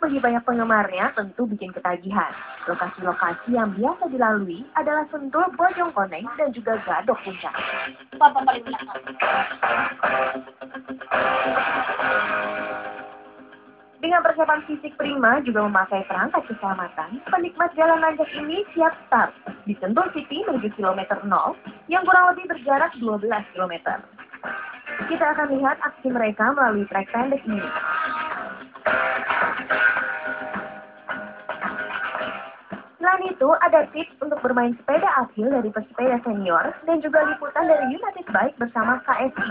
bagi banyak penggemarnya tentu bikin ketagihan. Lokasi-lokasi yang biasa dilalui adalah Sentul, Bojongkoneng, dan juga Gadok Puncak. Dengan persiapan fisik prima juga memakai perangkat keselamatan, penikmat jalan nanjak ini siap start di Sentul City menuju kilometer 0 yang kurang lebih berjarak 12 km. Kita akan lihat aksi mereka melalui trek pendek ini. Selain itu, ada tips untuk bermain sepeda uphill dari pesepeda senior dan juga liputan dari United Bike bersama KSI.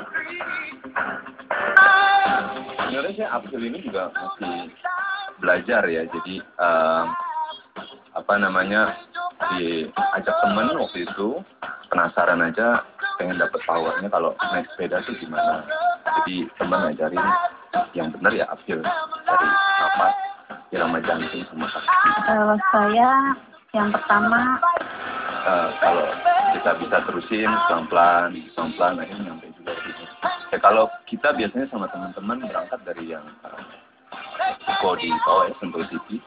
Sebenarnya sih uphill ini juga masih belajar ya, jadi diajak temen waktu itu, penasaran aja, pengen dapet powernya kalau naik sepeda tuh gimana. Jadi temen ngajarin yang benar ya uphill, dari nafas, irama jantung sama kaki. Kalau saya yang pertama kalau kita bisa terusin pelan-pelan akhirnya nyampe juga gitu. Ya kalau kita biasanya sama teman-teman berangkat dari yang toko di bawah ya, Sentul City.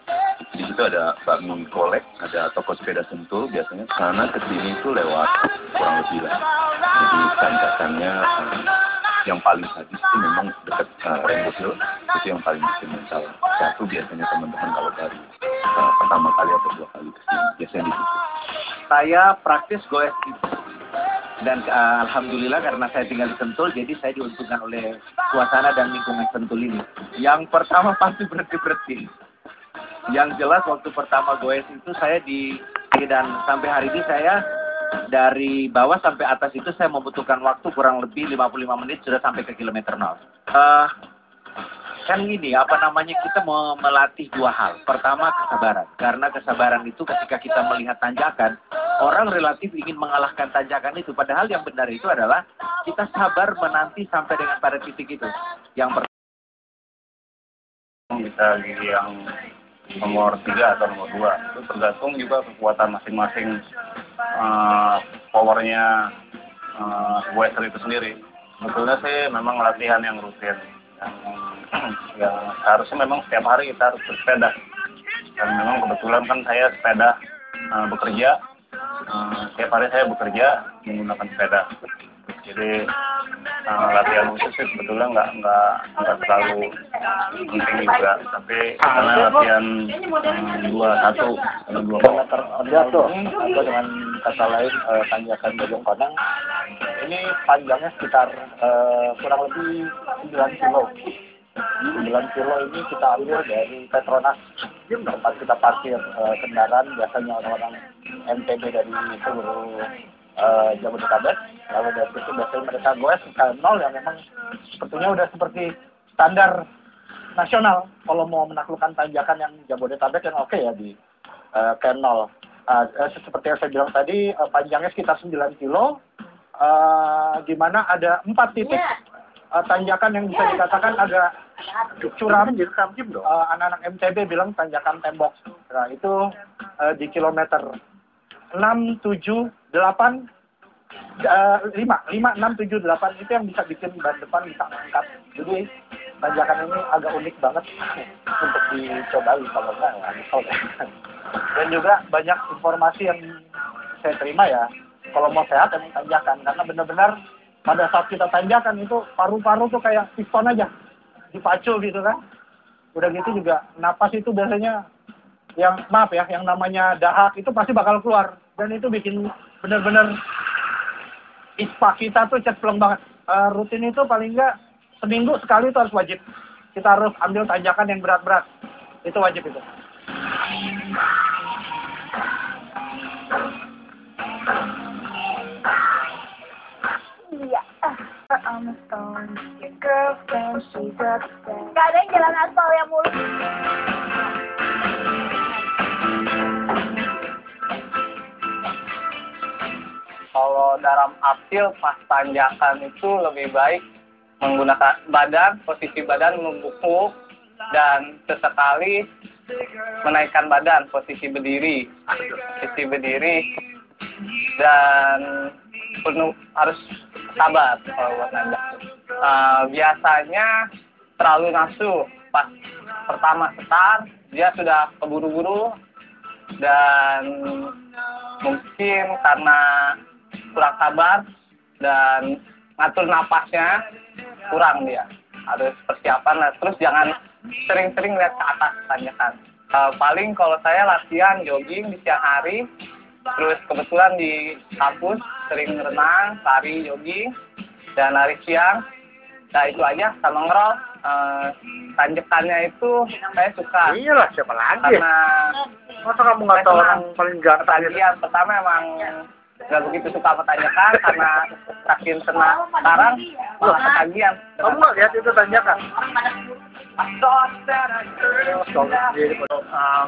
Di situ ada bakmi kolek, ada toko sepeda Sentul, biasanya sana ke sini itu lewat kurang lebih lah. Jadi tanjakannya yang paling sadis itu memang dekat Rainbow Hill, itu yang paling bikin mental jatuh biasanya teman-teman kalau dari pertama kali atau dua kali kesini, biasanya di situ. Saya praktis goes dan alhamdulillah karena saya tinggal di Sentul, jadi saya diuntungkan oleh suasana dan lingkungan Sentul ini. Yang pertama pasti berhenti. Yang jelas waktu pertama goes itu saya dan sampai hari ini saya dari bawah sampai atas itu saya membutuhkan waktu kurang lebih 55 menit sudah sampai ke kilometer 0. Kan gini, kita melatih dua hal. Pertama, kesabaran. Karena kesabaran itu ketika kita melihat tanjakan, orang relatif ingin mengalahkan tanjakan itu. Padahal yang benar itu adalah kita sabar menanti sampai dengan pada titik itu. Yang pertama, bisa gigi yang nomor 3 atau nomor 2. Itu tergantung juga kekuatan masing-masing powernya goeser itu sendiri. Sebetulnya sih memang latihan yang rutin. Yang harusnya memang setiap hari kita harus bersepeda. Dan memang kebetulan kan saya sepeda bekerja. Setiap hari saya bekerja menggunakan sepeda. Jadi latihan khusus sih sebetulnya nggak terlalu penting juga, tapi karena latihan 2 kilometer jatuh atau dengan kata lain tanjakan Bojongkoneng ini panjangnya sekitar kurang lebih 9 kilo. 9 kilo ini kita ambil dari Petronas, tempat kita parkir kendaraan biasanya orang-orang NTB dari seluruh Jabodetabek. Lalu dari situ biasanya mereka goes ke 0 yang memang sepertinya udah seperti standar nasional kalau mau menaklukkan tanjakan yang Jabodetabek yang oke ya di K0. Seperti yang saya bilang tadi, panjangnya sekitar 9 kilo, di mana ada 4 titik tanjakan yang bisa dikatakan agak curam. Anak-anak MTB bilang tanjakan tembok. Nah itu di kilometer 6, 7, 8, 5, 6, 7, 8 itu yang bisa bikin ban depan bisa angkat. Jadi tanjakan ini agak unik banget untuk dicobai, kalau enggak ya nyesel. Dan juga banyak informasi yang saya terima ya, kalau mau sehat emang tanjakan, karena benar-benar pada saat kita tanjakan itu paru-paru tuh kayak piston aja dipacu gitu kan. Udah gitu juga napas itu biasanya yang namanya dahak itu pasti bakal keluar, dan itu bikin benar-benar ispa kita tuh cemplung banget. Rutin itu paling enggak seminggu sekali itu harus wajib. Kita harus ambil tanjakan yang berat-berat. Itu wajib itu. Iya. Gak ada yang jalan aspal yang mulus. Kalau dalam uphill pas tanjakan itu lebih baik menggunakan posisi badan membungkuk, dan sesekali menaikkan badan, posisi berdiri, dan penuh harus sabar kalau buat nanjak. Biasanya terlalu nafsu pas pertama start, dia sudah keburu-buru dan mungkin karena kurang sabar dan ngatur napasnya kurang, dia harus persiapan lah. Terus jangan sering-sering lihat ke atas tanjakan. Paling kalau saya latihan jogging di siang hari, terus kebetulan di kampus sering renang, lari, jogging, dan lari siang. Nah itu aja, sama ngerol. Tanjakannya itu saya suka. Iyalah, siapa lagi? Karena Masa kamu nggak tahu orang paling ganteng? ketagihan pertama emang nggak begitu suka sama tanjakan karena saking senang sekarang malah ketagihan. Kamu nggak lihat itu tanjakan?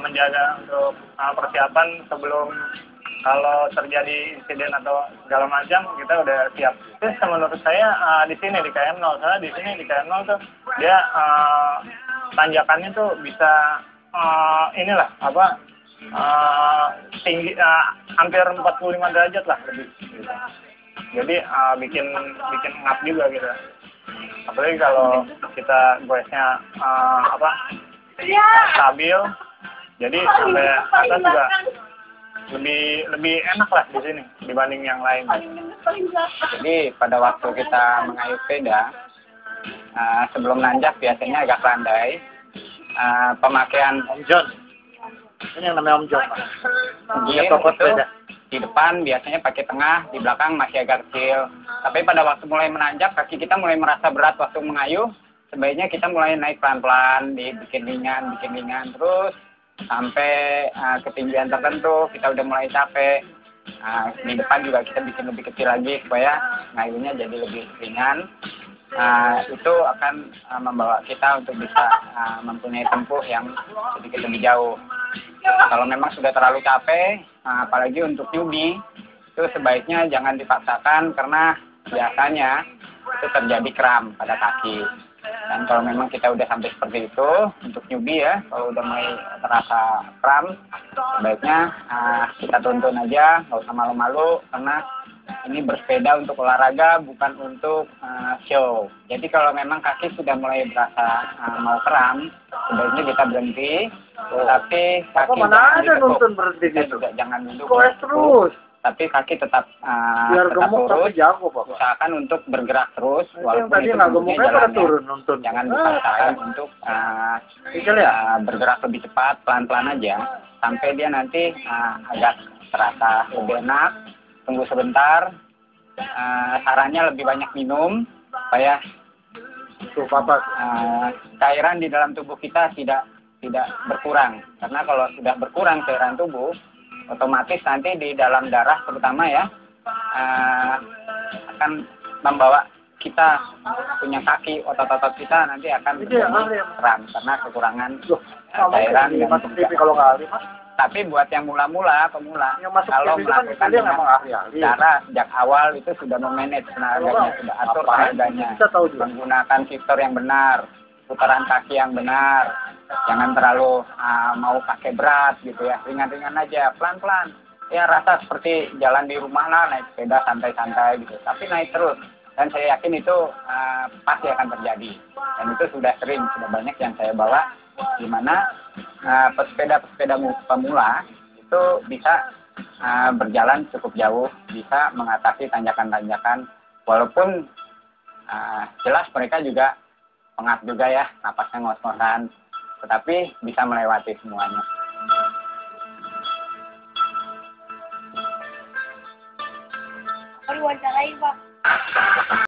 Menjaga untuk persiapan sebelum kalau terjadi insiden atau segala macam kita udah siap. Terus menurut saya di sini di KM0, soalnya di sini di KM0 tuh dia tanjakannya tuh bisa inilah apa tinggi hampir 45 derajat lah lebih. Gitu. Jadi bikin ngap juga gitu. Apalagi kalau kita goesnya stabil, jadi sampai atas juga lebih enak lah di sini dibanding yang lain. Jadi pada waktu kita mengayuh sepeda, sebelum nanjak biasanya agak landai. Pemakaian Om John. Ini yang namanya Om John. gear itu di depan biasanya pakai tengah, di belakang masih agak kecil. Tapi pada waktu mulai menanjak, kaki kita mulai merasa berat waktu mengayuh. Sebaiknya kita mulai naik pelan-pelan, bikin ringan, terus sampai ketinggian tertentu kita udah mulai capek. Di depan juga kita bikin lebih kecil lagi supaya ngayuhnya jadi lebih ringan. Itu akan membawa kita untuk bisa mempunyai tempuh yang sedikit lebih jauh. Kalau memang sudah terlalu capek, apalagi untuk newbie, itu sebaiknya jangan dipaksakan karena biasanya itu terjadi kram pada kaki. Dan kalau memang kita udah sampai seperti itu, untuk newbie ya, kalau udah mulai terasa kram, sebaiknya kita tuntun aja, nggak usah malu-malu, karena ini bersepeda untuk olahraga, bukan untuk show. Jadi kalau memang kaki sudah mulai berasa mau kram, sebaiknya kita berhenti. Tapi kaki mana jangan ada ditekuk. nuntun berhenti Kita gitu? juga jangan duduk. Goes terus. Tapi kaki tetap Biar tetap gemuk lurus. tapi jago, Pak. Usahakan untuk bergerak terus, Yang walaupun tadi itu nggak bentuknya gemuknya pada jalannya. turun nuntun. Jangan dipaksain untuk bergerak lebih cepat, pelan-pelan aja, sampai dia nanti agak terasa lebih enak. Tunggu sebentar. Sarannya lebih banyak minum supaya Tuh, Papa. cairan di dalam tubuh kita tidak berkurang. Karena kalau sudah berkurang cairan tubuh, otomatis nanti di dalam darah terutama ya akan membawa kita punya kaki, otot-otot kita nanti akan menjadi kram karena kekurangan cairan yang masuk TV kalau nggak ahli, Mas. Tapi buat yang pemula, Yang masuk kalau TV itu kan melakukan dia dengan memang ahli-ahli. cara sejak awal itu sudah memanage tenaganya, sudah atur tenaganya, Kita tahu juga. menggunakan shifter yang benar, putaran kaki yang benar, jangan terlalu mau pakai berat gitu ya, ringan-ringan aja, pelan-pelan. Ya rasa seperti jalan di rumah lah, naik sepeda santai-santai gitu, tapi naik terus. Dan saya yakin itu pasti akan terjadi. Dan itu sudah sering, sudah banyak yang saya bawa, di mana pesepeda-pesepeda pemula itu bisa berjalan cukup jauh, bisa mengatasi tanjakan-tanjakan, walaupun jelas mereka juga pengap juga ya, napasnya ngos-ngosan, tetapi bisa melewati semuanya. Wawancara, Pak.